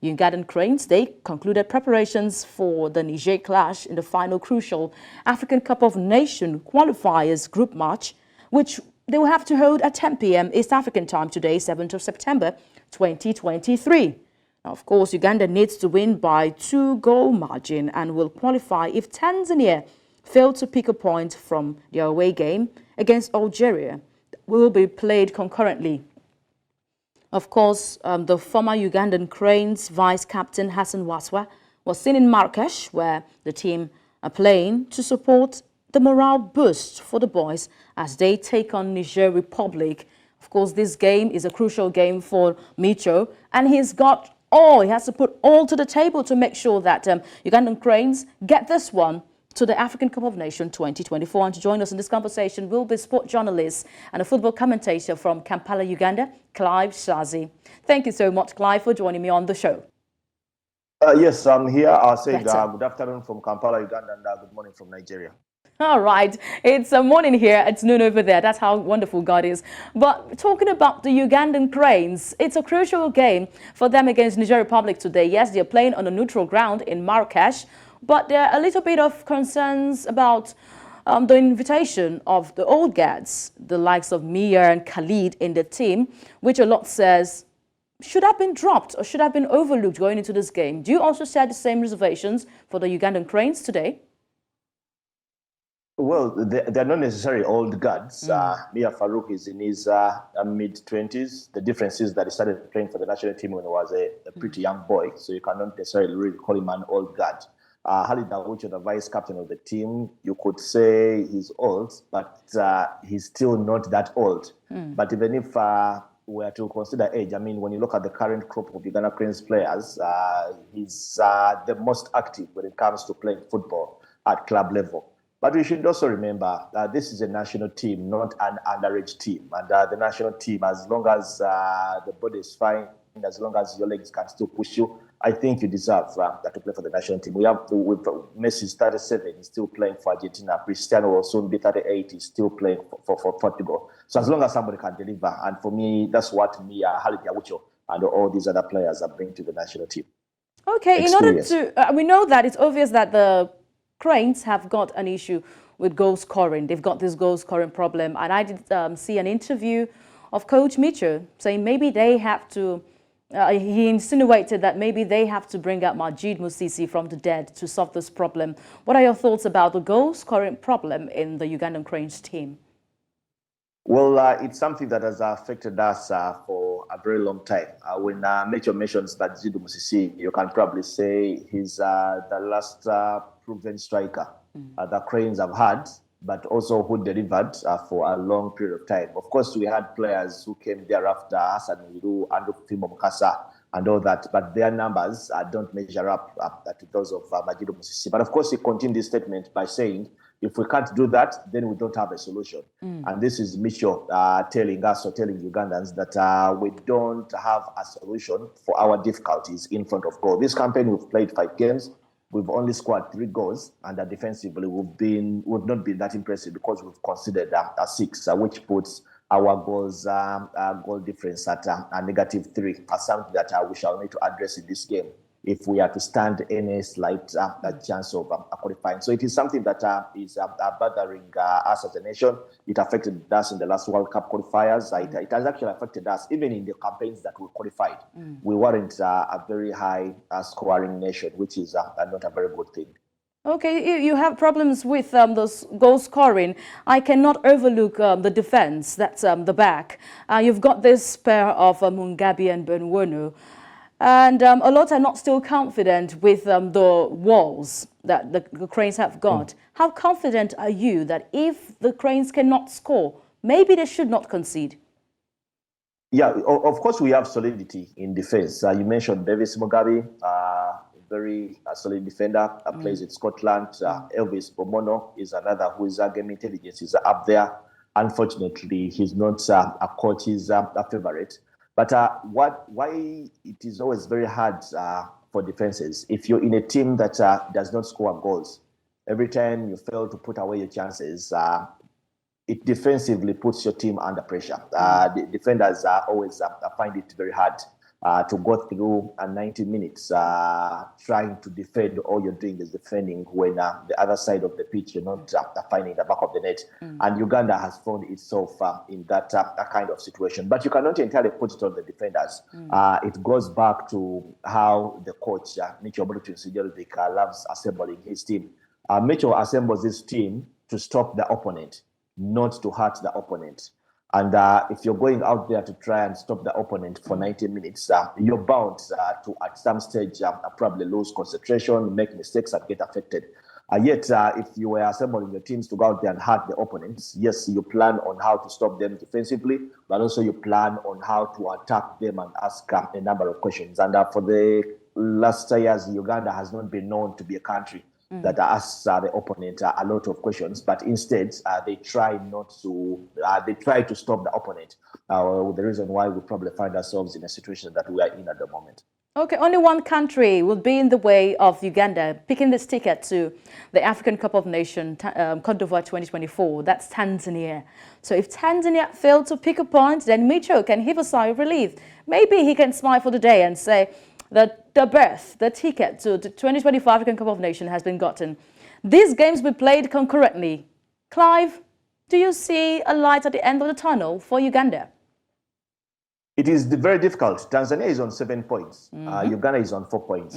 Uganda Cranes, they concluded preparations for the Niger clash in the final crucial African Cup of Nations qualifiers group match, which they will have to hold at 10 p.m. East African time today, 7th of September 2023. Now, of course, Uganda needs to win by 2-goal margin and will qualify if Tanzania fail to pick a point from their away game against Algeria. Will be played concurrently. Of course, the former Ugandan Cranes vice captain Hassan Waswa was seen in Marrakech, where the team are playing to support the morale boost for the boys as they take on Niger Republic. Of course, this game is a crucial game for Micho, and he has to put all to the table to make sure that Ugandan Cranes get this one to the African Cup of Nations 2024. And to join us in this conversation will be sport journalist and a football commentator from Kampala, Uganda, Clive Shazi. Thank you so much, Clive, for joining me on the show. Yes, I'm here. I'll say good afternoon from Kampala, Uganda, and good morning from Nigeria. All right. It's a morning here. It's noon over there. That's how wonderful God is. But talking about the Ugandan Cranes, it's a crucial game for them against Niger Republic today. Yes, they're playing on a neutral ground in Marrakech, but there are a little bit of concerns about the invitation of the old guards, the likes of Mia and Khalid in the team, which a lot says should have been dropped or should have been overlooked going into this game. Do you also share the same reservations for the Ugandan Cranes today? Well, they're not necessarily old guards. Mia Farouk is in his mid-20s. The difference is that he started playing for the national team when he was a pretty young boy, so you cannot necessarily really call him an old guard. Khalid Dawicho, the vice captain of the team, you could say he's old, but he's still not that old. But even if we are to consider age, I mean, when you look at the current crop of Uganda Cranes players, he's the most active when it comes to playing football at club level. But we should also remember that this is a national team, not an underage team. And the national team, as long as the body is fine, as long as your legs can still push you, I think you deserve to play for the national team. With Messi's 37, he's still playing for Argentina. Cristiano will soon be 38, he's still playing for Portugal. So as long as somebody can deliver, and for me, that's what me, Khalid Dawicho, and all these other players are bringing to the national team. Okay, experience. In order to, we know that it's obvious that the Cranes have got an issue with goal scoring. They've got this goal scoring problem. And I did see an interview of Coach Micho saying maybe they have to, he insinuated that maybe they have to bring out Majid Musisi from the dead to solve this problem. What are your thoughts about the goal scoring problem in the Ugandan Cranes team? Well, it's something that has affected us for a very long time. When Micho mentions that Zidu Musisi, you can probably say he's the last proven striker the Cranes have had, but also who delivered for a long period of time. Of course, we had players who came thereafter, Hassan Miru, Andrew Fimo Mukasa, and all that, but their numbers don't measure up to those of Majidu Musisi. But of course, he continued his statement by saying, if we can't do that, then we don't have a solution. And this is Micho telling us or telling Ugandans that we don't have a solution for our difficulties in front of goal. This campaign, we've played 5 games. We've only scored 3 goals, and defensively, we've not been that impressive because we've considered a 6, which puts our goal difference at a -3, something that we shall need to address in this game if we are to stand any slight chance of qualifying. So it is something that is bothering us as a nation. It affected us in the last World Cup qualifiers. It has actually affected us even in the campaigns that we qualified. We weren't a very high scoring nation, which is not a very good thing. Okay, you have problems with the goal scoring. I cannot overlook the defense, that's the back. You've got this pair of Mugabi and Benwenu. And a lot are not still confident with the walls that the Cranes have got. How confident are you that if the Cranes cannot score, maybe they should not concede? Yeah, of course we have solidity in defense. You mentioned Bevis Mugabi, very solid defender, plays in Scotland. Elvis Bomono is another whose game intelligence is up there. Unfortunately, he's not a coach's favorite. But why it is always very hard for defenses, if you're in a team that does not score goals, every time you fail to put away your chances, it defensively puts your team under pressure. The defenders always find it very hard to go through 90 minutes trying to defend. All you're doing is defending when the other side of the pitch, you're not finding the back of the net. And Uganda has found itself in that kind of situation. But you cannot entirely put it on the defenders. It goes back to how the coach, Milutin Micho Sredojevic, loves assembling his team. Micho assembles his team to stop the opponent, not to hurt the opponent. And if you're going out there to try and stop the opponent for 90 minutes, you're bound to, at some stage, probably lose concentration, make mistakes, and get affected. Yet, if you were assembling your teams to go out there and hurt the opponents, yes, you plan on how to stop them defensively, but also you plan on how to attack them and ask a number of questions. And for the last years, Uganda has not been known to be a country that asks the opponent a lot of questions, but instead they try to stop the opponent. The reason why we probably find ourselves in a situation that we are in at the moment. Okay, only one country will be in the way of Uganda picking this ticket to the African Cup of Nations, Cote d'Ivoire 2024. That's Tanzania. So if Tanzania failed to pick a point, then Micho can heave a sigh of relief. Maybe he can smile for the day and say that the ticket to the 2024 African Cup of Nations has been gotten. These games will be played concurrently. Clive, do you see a light at the end of the tunnel for Uganda? It is very difficult. Tanzania is on 7 points. Uganda is on 4 points.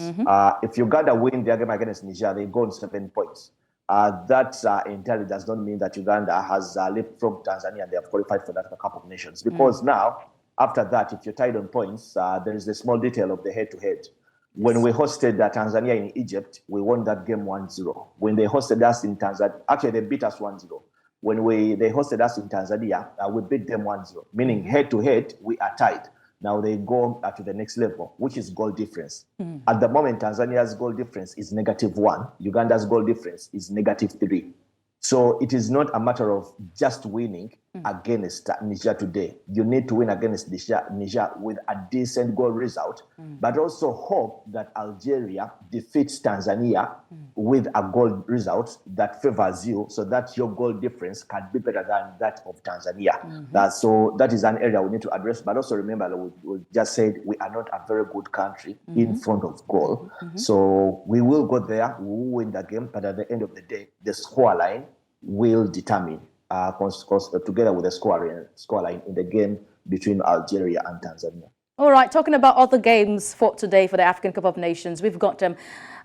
If Uganda win their game against Niger, they go on 7 points. That entirely does not mean that Uganda has leaped from Tanzania and they have qualified for the Africa Cup of Nations. Because now, after that, if you're tied on points, there is a small detail of the head-to-head. When we hosted Tanzania in Egypt, we won that game 1-0. When they hosted us in Tanzania, actually they beat us 1-0. When they hosted us in Tanzania, we beat them 1-0, meaning head-to-head, we are tied. Now they go to the next level, which is goal difference. At the moment, Tanzania's goal difference is -1. Uganda's goal difference is -3. So it is not a matter of just winning against Niger today. You need to win against Niger with a decent goal result, but also hope that Algeria defeats Tanzania with a goal result that favors you so that your goal difference can be better than that of Tanzania. So that is an area we need to address. But also remember, we just said we are not a very good country in front of goal. So we will go there, we will win the game, but at the end of the day, the scoreline will determine, together with the scoreline in the game between Algeria and Tanzania. All right, talking about other games fought today for the African Cup of Nations, we've got the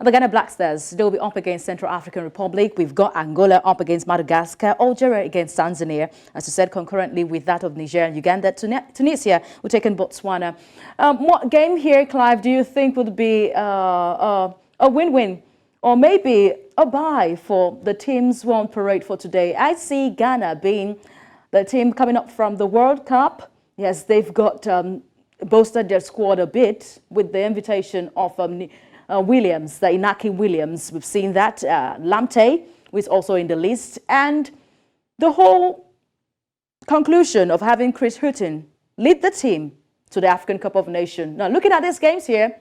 Ghana Black Stars. They'll be up against Central African Republic. We've got Angola up against Madagascar, Algeria against Tanzania, as I said, concurrently with that of Niger and Uganda. Tunisia will take in Botswana. What game here, Clive, do you think would be a win-win? Or maybe a bye for the teams who are on parade for today? I see Ghana being the team coming up from the World Cup. Yes, they've got bolstered their squad a bit with the invitation of Williams, the Inaki Williams. We've seen that. Lamte, who is also in the list. And the whole conclusion of having Chris Hughton lead the team to the African Cup of Nations. Now, looking at these games here,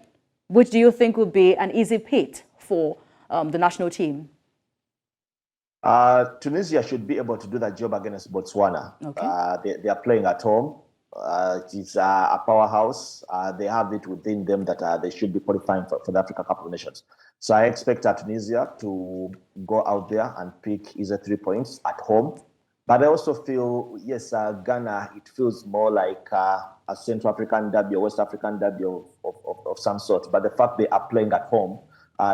which do you think would be an easy pit for the national team? Tunisia should be able to do that job against Botswana. Okay. They are playing at home. It's a powerhouse. They have it within them that they should be qualifying for the Africa Cup of Nations. So I expect Tunisia to go out there and pick either 3 points at home. But I also feel, yes, Ghana, it feels more like a Central African derby or West African derby of some sort. But the fact they are playing at home,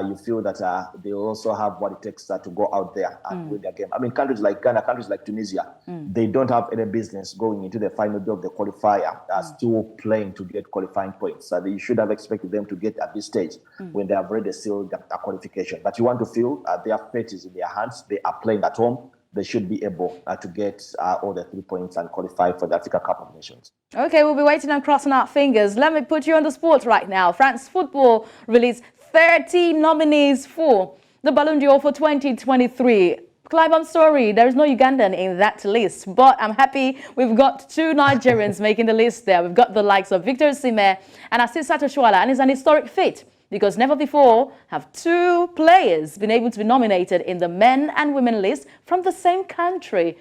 you feel that they also have what it takes to go out there and win their game. I mean, countries like Ghana, countries like Tunisia, they don't have any business going into the final day of the qualifier, still playing to get qualifying points. So they should have expected them to get at this stage when they have already sealed a qualification. But you want to feel their fate is in their hands. They are playing at home. They should be able to get all the 3 points and qualify for the Africa Cup of Nations. Okay, we'll be waiting and crossing our fingers. Let me put you on the spot right now. France Football released 30 nominees for the Ballon d'Or for 2023. Clive, I'm sorry, there's no Ugandan in that list, but I'm happy we've got 2 Nigerians making the list there. We've got the likes of Victor Osimhen and Asisat Oshoala, and it's an historic feat because never before have 2 players been able to be nominated in the men and women list from the same country.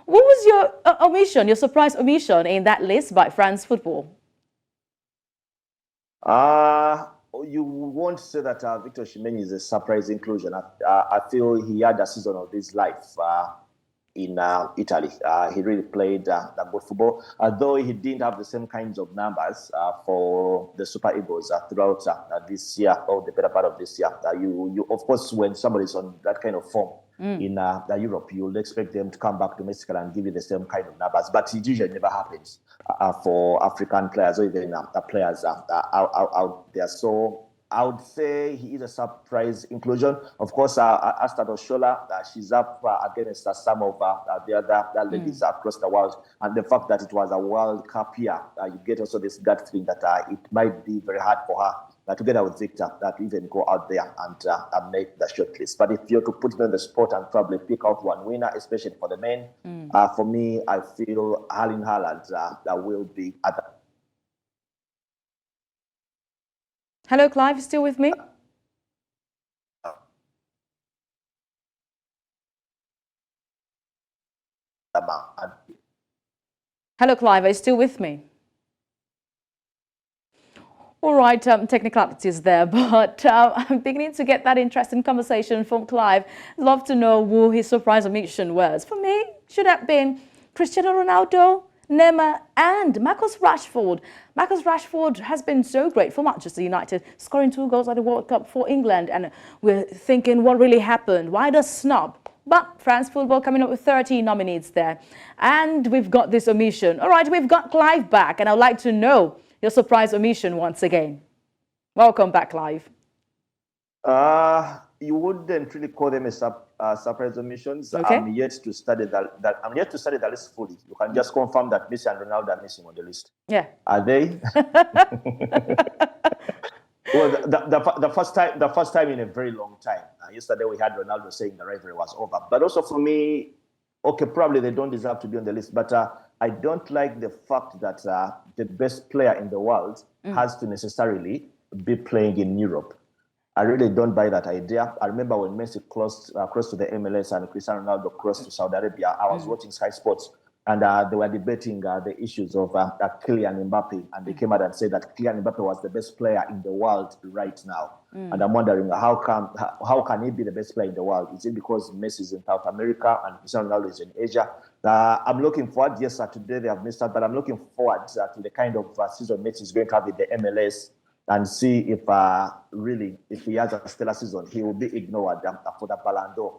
What was your omission, your surprise omission in that list by France Football? You won't say that Victor Osimhen is a surprise inclusion. I feel he had a season of his life in Italy. He really played good football, although he didn't have the same kinds of numbers for the Super Eagles throughout this year or the better part of this year. You of course, when somebody's on that kind of form in Europe, you'll expect them to come back domestically and give you the same kind of numbers, but it usually never happens for African players or even players out there. So I would say he is a surprise inclusion. Of course, Asta Oshola, she's up against some of the other ladies across the world. And the fact that it was a World Cup year, you get also this gut feeling that it might be very hard for her together with Victor to even go out there and make the shortlist. But if you're to put me on the spot and probably pick out one winner, especially for the men, for me, I feel Erling Haaland that will be at the... Hello, Clive, you still with me? Hello, Clive, are you still with me? All right, technicalities there, but I'm beginning to get that interesting conversation from Clive. Love to know who his surprise omission was. For me, should have been Cristiano Ronaldo, Neymar and Marcus Rashford. Marcus Rashford has been so great for Manchester United, scoring 2 goals at the World Cup for England. And we're thinking, what really happened? Why the snub? But France Football coming up with 30 nominees there. And we've got this omission. All right, we've got Clive back, and I'd like to know your surprise omission once again. Welcome back, Clive. You wouldn't really call them a surprise omissions. Okay. I'm yet to study I'm yet to study the list fully. You can just confirm that Messi and Ronaldo are missing on the list. Yeah. Are they? Well, the first time in a very long time. Yesterday we had Ronaldo saying the rivalry was over. But also for me, okay, probably they don't deserve to be on the list. But I don't like the fact that the best player in the world has to necessarily be playing in Europe. I really don't buy that idea. I remember when Messi crossed to the MLS and Cristiano Ronaldo crossed to Saudi Arabia, I was watching Sky Sports, and they were debating the issues of Kylian Mbappe, and they came out and said that Kylian Mbappe was the best player in the world right now. And I'm wondering, how can he be the best player in the world? Is it because Messi is in South America and Cristiano Ronaldo is in Asia? I'm looking forward, yes, today they have missed out, but I'm looking forward to the kind of season Messi is going to have in the MLS, and see if really, if he has a stellar season, he will be ignored for the Ballon d'Or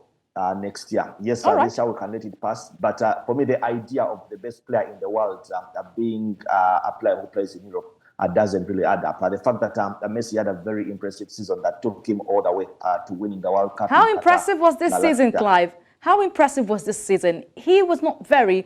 next year. Yes, this year we can let it pass. But for me, the idea of the best player in the world being a player who plays in Europe doesn't really add up. The fact that Messi had a very impressive season that took him all the way to winning the World Cup. How impressive was this season, Clive? How impressive was this season? He was not very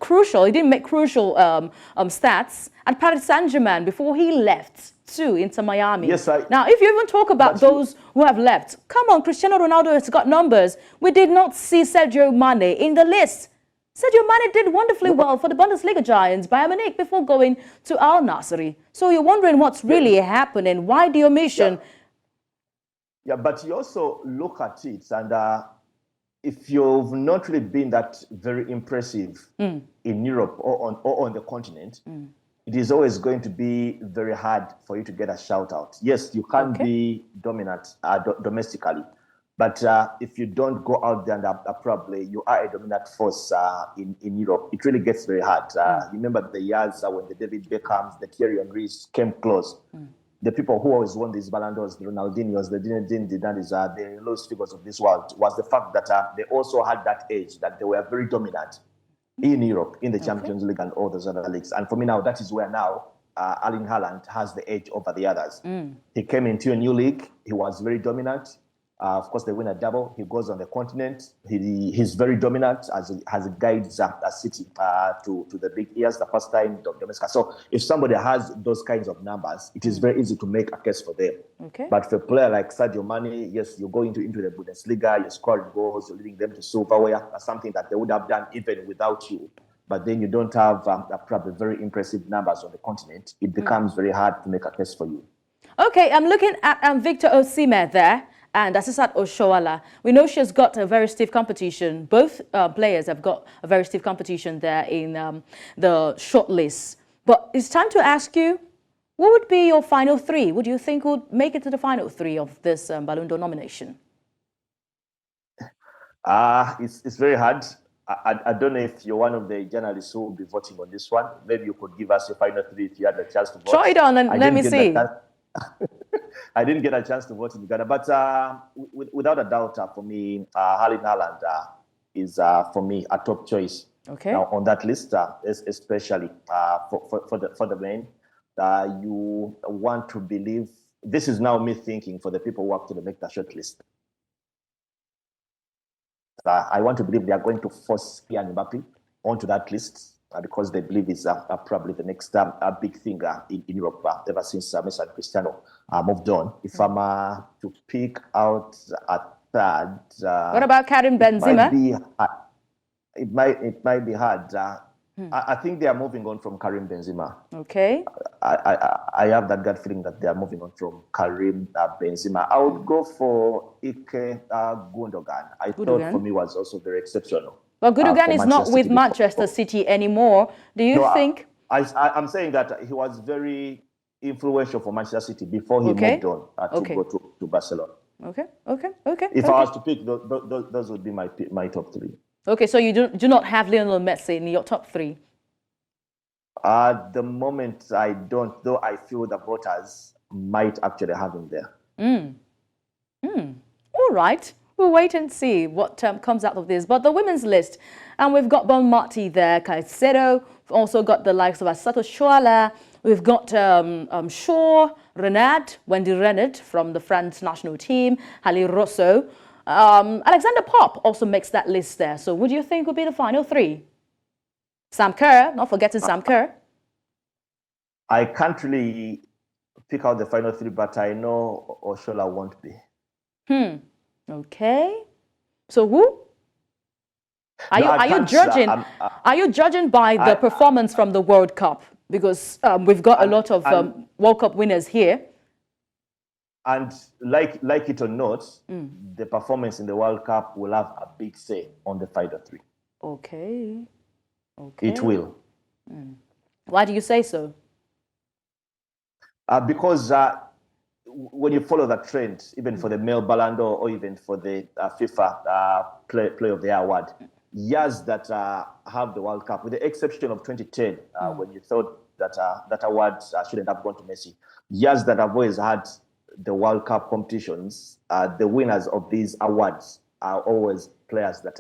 crucial. He didn't make crucial stats at Paris Saint-Germain before he left to Inter Miami. Yes, now, if you even talk about those who have left, come on, Cristiano Ronaldo has got numbers. We did not see Sadio Mane in the list. Sadio Mane did wonderfully well for the Bundesliga giants, Bayern Munich, before going to Al Nassr. So you're wondering what's really happening. Why the omission? Yeah, but you also look at it, and if you've not really been that very impressive in Europe or on the continent, it is always going to be very hard for you to get a shout out. Yes, you can be dominant domestically, but if you don't go out there and probably you are a dominant force in Europe, it really gets very hard. Remember the years when the David Beckhams, the Thierry Henrys came close. The people who always won these Ballon d'Ors, the Ronaldinhos, the Zinedine Zidanes, the lowest figures of this world, was the fact that they also had that edge, that they were very dominant in Europe, in the Champions League and all those other leagues. And for me now, that is where now Erling Haaland has the edge over the others. He came into a new league. He was very dominant. Of course, they win a double. He goes on the continent. He's very dominant as he guides a city to the big years, the first time domestic. So if somebody has those kinds of numbers, it is very easy to make a case for them. But for a player like Sadio Mane, yes, you go into the Bundesliga, you're scoring goals, you're leading them to silverware. That's something that they would have done even without you. But then you don't have probably very impressive numbers on the continent. It becomes very hard to make a case for you. Okay, I'm looking at Victor Osimhen there. And Asisat Oshoala. We know she has got a very stiff competition. Both players have got a very stiff competition there in the shortlist. But it's time to ask you, What would be your final three? Would you think would make it to the final three of this Ballon d'Or nomination? It's very hard. I don't know if you're one of the journalists who will be voting on this one. Maybe you could give us your final three if you had a chance to vote. Try it on and let me see. I didn't get a chance to vote in Uganda, but without a doubt, for me, Erling Haaland is, for me, a top choice. Okay. Now, on that list, especially for the men, you want to believe, this is now me thinking for the people who actually make the short list. I want to believe they are going to force Kylian Mbappe onto that list because they believe it's probably the next big thing in Europe ever since Messi and Cristiano moved on. If I'm to pick out a third, what about Karim Benzema? It might be hard. I think they are moving on from Karim Benzema. Okay. I have that gut feeling that they are moving on from Karim Benzema. I would go for Ike Gundogan. I thought for me was also very exceptional. But Gundogan is not with Manchester City anymore. Do you think? I'm saying that he was very influential for Manchester City before he moved on to go to Barcelona. Okay. If I was to pick, those would be my top three. Okay, so you do not have Lionel Messi in your top three? At the moment, I don't, though I feel the voters might actually have him there. All right. We'll wait and see what comes out of this. But the women's list, and we've got Bon Marti there, Caicedo. We've also got the likes of Asato Shoala. We've got Shaw, Renard, Wendy Renard from the France national team, Halle Rosso. Alexander Popp also makes that list there. So would you think would be the final three? Sam Kerr, not forgetting Sam Kerr. I can't really pick out the final three, but I know Oshola won't be. Okay. So who? Are you judging? Are you judging by the performance from the World Cup? Because we've got a lot of World Cup winners here. And like it or not, the performance in the World Cup will have a big say on the final three. Okay. It will. Why do you say so? Because when you follow that trend, even for the male Ballon d'Or or even for the FIFA Play of the Year award, years that have the World Cup, with the exception of 2010, when you thought that that award shouldn't have gone to Messi, years that have always had the World Cup competitions, the winners of these awards are always players that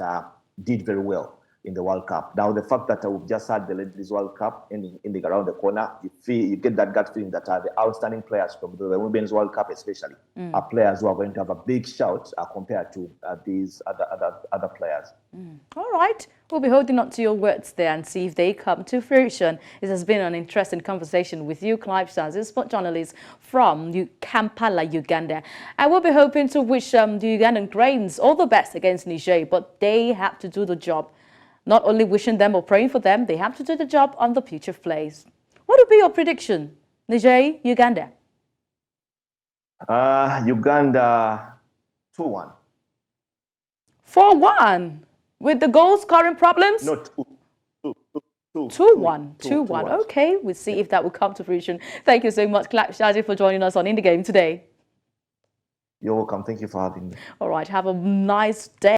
did very well in the World Cup. Now, the fact that we've just had the Ladies World Cup ending around the corner, you get that gut feeling that the outstanding players from the Women's World Cup especially are players who are going to have a big shout compared to these other players. All right. We'll be holding on to your words there and see if they come to fruition. It has been an interesting conversation with you, Clive Shazzy, sport journalist from Kampala, Uganda. I will be hoping to wish the Ugandan Cranes all the best against Niger, but they have to do the job. Not only wishing them or praying for them, they have to do the job on the pitch of plays. What would be your prediction? Niger, Uganda? Uganda 2-1. 4-1? With the goal scoring problems? No, 2-1. 2-1. Okay, we'll see if that will come to fruition. Thank you so much, Clive Shazzy, for joining us on In the Game today. You're welcome. Thank you for having me. All right, have a nice day.